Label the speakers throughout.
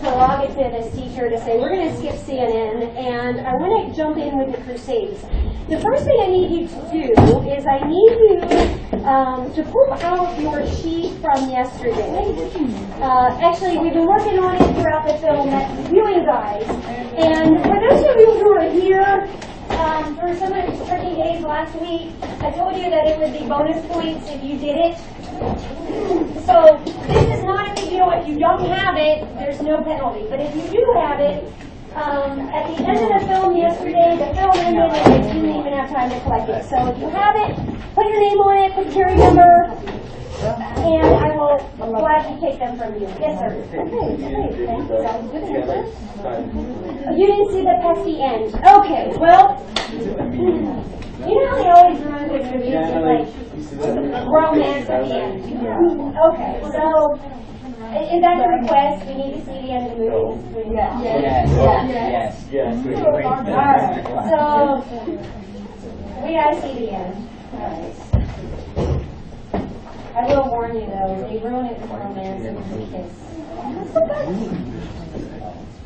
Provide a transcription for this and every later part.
Speaker 1: prerogative as teacher to say, we're going to skip CNN, and I want to jump in with the Crusades. The first thing I need you to do is I need you to pull out your sheet from yesterday. Actually, we've been working on it throughout the film at the viewing guides. And for those of you who are here, for some of the turkey days last week, I told you that it would be bonus points if you did it. So this is not a big deal. If you don't have it, there's no penalty. But if you do have it, at the end of the film yesterday, the film ended and they didn't even have time to collect it. So if you have it, put your name on it, put your jury number, and I will gladly take them from you. Yes, sir. Okay. Sounds good. You didn't see the pesky end. Okay, well, you know they always run good movies with like romance at the end. Okay, so is that the request? We need to see the end of the movie. Yes. All right. So we gotta see the end. All right. I will warn you though, they ruin it with romance and kiss.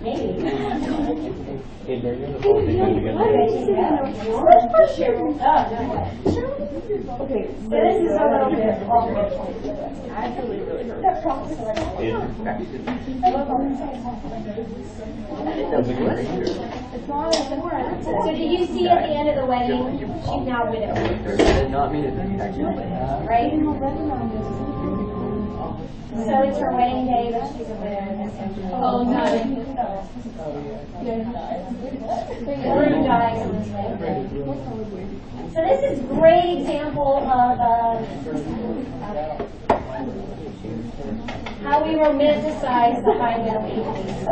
Speaker 1: Maybe. Okay, so this is a little bit awkward. Actually, really hurt. So did you see at the end of the wedding, she's now widowed?
Speaker 2: Not me.
Speaker 1: Right? So it's her wedding day, but she's a widow. Oh, no. The groom dies on this day. So this is a great example of how we romanticize the high Middle Ages.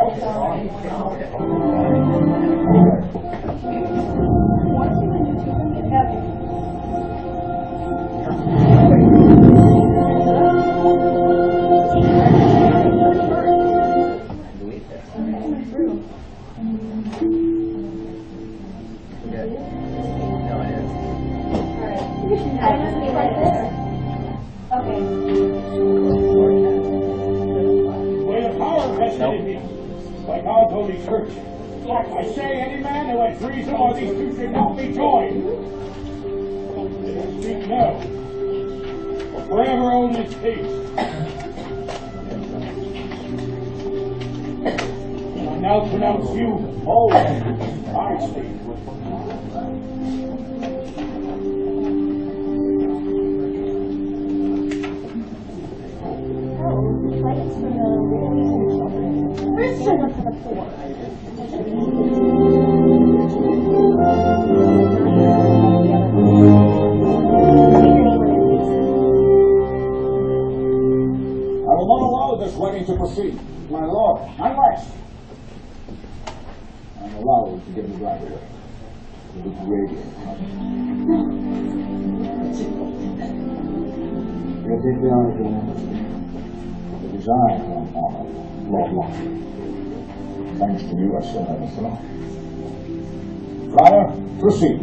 Speaker 3: Like our Holy Church. I say any man who has treason or these two should not be joined. Let us speak now, or forever hold his peace. And I now pronounce you all I speak.
Speaker 1: Listen to the poor.
Speaker 3: I will not allow this wedding to proceed, my lord, unless I'm allowed to give the bride away to the radiant. It is the argument that is I who am honored, Lord Locke. Thanks to you, I still have a throne. Friar, proceed.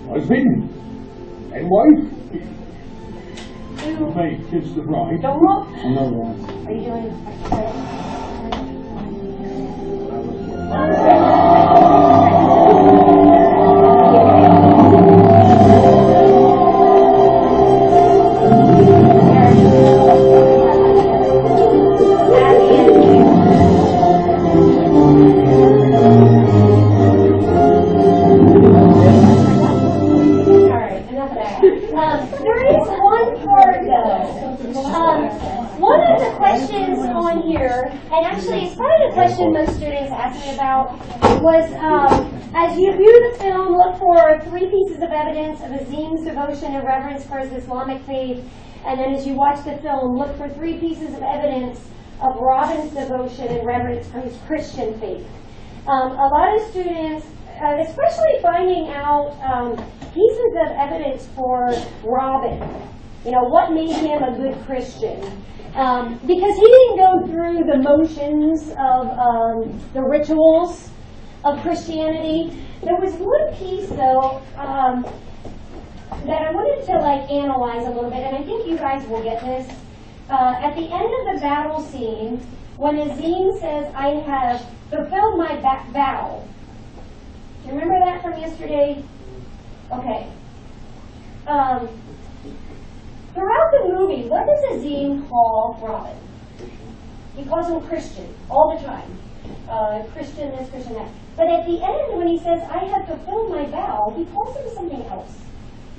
Speaker 3: Husband and wife, you may kiss the bride.
Speaker 1: Don't look.
Speaker 3: I know
Speaker 1: Are you doing most students asked me about was, as you view the film, look for 3 pieces of evidence of Azim's devotion and reverence for his Islamic faith, and then as you watch the film, look for 3 pieces of evidence of Robin's devotion and reverence for his Christian faith. A lot of students, especially finding out pieces of evidence for Robin, what made him a good Christian. Because he didn't go through the motions of the rituals of Christianity. There was one piece, though, that I wanted to like analyze a little bit, and I think you guys will get this. At the end of the battle scene, when Azim says, "I have fulfilled my vow," do you remember that from yesterday? Okay. Throughout the movie, what does Azim call Robin? He calls him Christian all the time. Christian this, Christian that. But at the end, when he says, "I have fulfilled my vow," he calls him something else.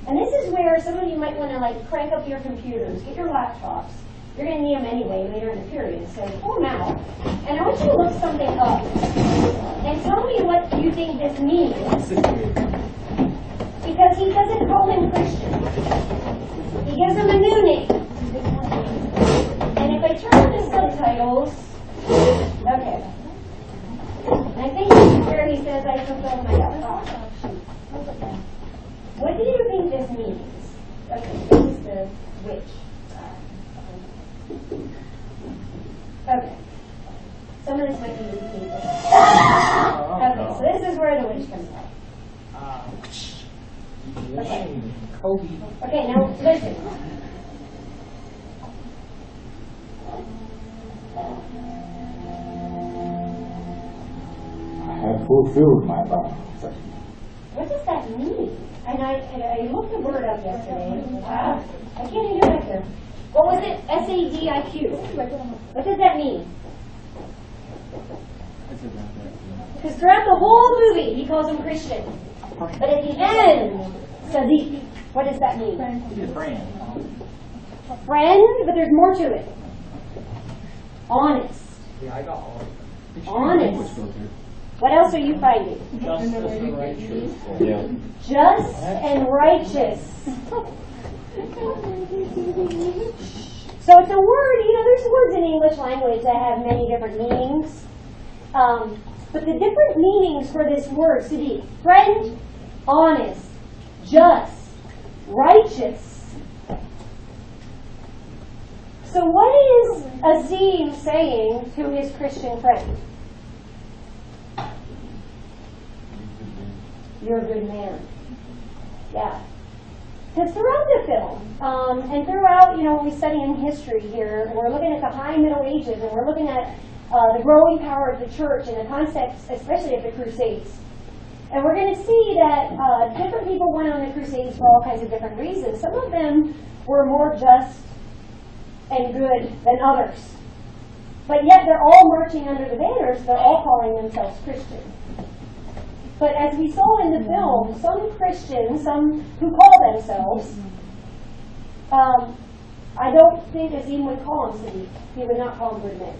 Speaker 1: And this is where some of you might want to like crank up your computers, get your laptops. You're going to need them anyway later in the period, so pull them out. And I want you to look something up and tell me what you think this means. Because he doesn't call him Christian. He gives him a new name. And if I turn on the subtitles, okay. And I think this is where he says, "I fulfilled my vow." What do you think this means? Okay, this is the witch. Okay. Some of this might be repeated. Okay, so this is where the witch comes from. Okay. Okay, now listen.
Speaker 3: I have fulfilled my vow.
Speaker 1: What does that mean? And I looked the word up yesterday. Wow. I can't even do it here. What was it? SADIQ. What does that mean? Because throughout the whole movie, he calls him Christian. But at the end, Sadiq. What does that mean?
Speaker 2: He's a friend.
Speaker 1: Friend, but there's more to it. Honest.
Speaker 2: Yeah, I got all.
Speaker 1: Honest. What else are you finding?
Speaker 2: Justice and righteous.
Speaker 3: Yeah.
Speaker 1: Just and righteous. So it's a word, there's words in English language that have many different meanings. But the different meanings for this word, Sadiq, friend, honest, just, righteous. So what is Azim saying to his Christian friend? You're a good man. Yeah. Because throughout the film, and throughout, when we study in history here, and we're looking at the High Middle Ages, and we're looking at the growing power of the church and the concepts, especially of the Crusades. And we're going to see that different people went on the Crusades for all kinds of different reasons. Some of them were more just and good than others. But yet they're all marching under the banners, they're all calling themselves Christian. But as we saw in the film, some Christians, some who call themselves, I don't think Azim would call them Sadiq. He would not call them good men.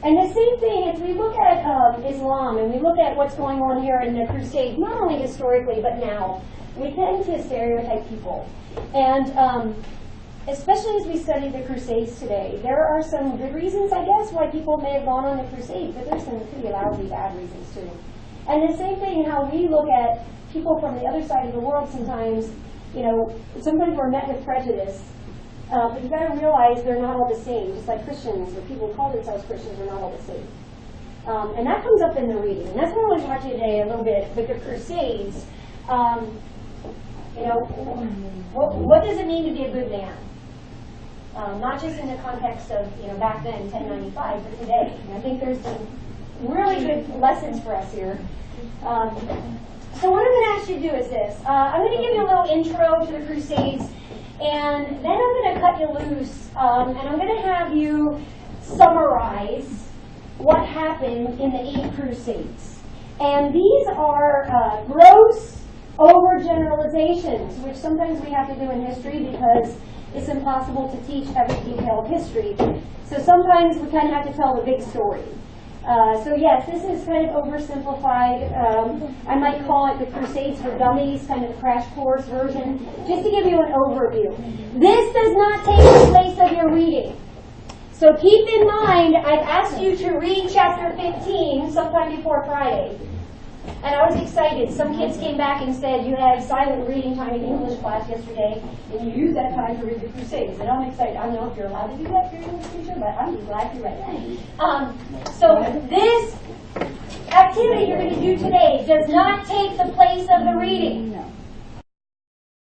Speaker 1: And the same thing as we look at Islam and we look at what's going on here in the Crusades, not only historically but now, we tend to stereotype people. And especially as we study the Crusades today, there are some good reasons, I guess, why people may have gone on the Crusades, but there's some pretty lousy bad reasons too. And the same thing how we look at people from the other side of the world sometimes, sometimes we're met with prejudice. But you've got to realize they're not all the same. Just like Christians, or people who call themselves Christians, are not all the same. And that comes up in the reading. And that's what I want to talk to you today a little bit with the Crusades. What does it mean to be a good man? Not just in the context of back then, 1095, but today. And I think there's some really good lessons for us here. So what I'm going to ask you to do is this. I'm going to give you a little intro to the Crusades. And then I'm going to cut you loose, and I'm going to have you summarize what happened in the 8 Crusades. And these are gross overgeneralizations, which sometimes we have to do in history because it's impossible to teach every detail of history. So sometimes we kind of have to tell the big story. So yes, this is kind of oversimplified. I might call it the Crusades for Dummies, kind of a crash course version, just to give you an overview. This does not take the place of your reading. So keep in mind, I've asked you to read chapter 15 sometime before Friday. And I was excited. Some kids came back and said, you had silent reading time in English class yesterday, and you used that time to read the Crusades. And I'm excited. I don't know if you're allowed to do that if you're an English teacher, but I'm glad you read it. So this activity you're going to do today does not take the place of the reading.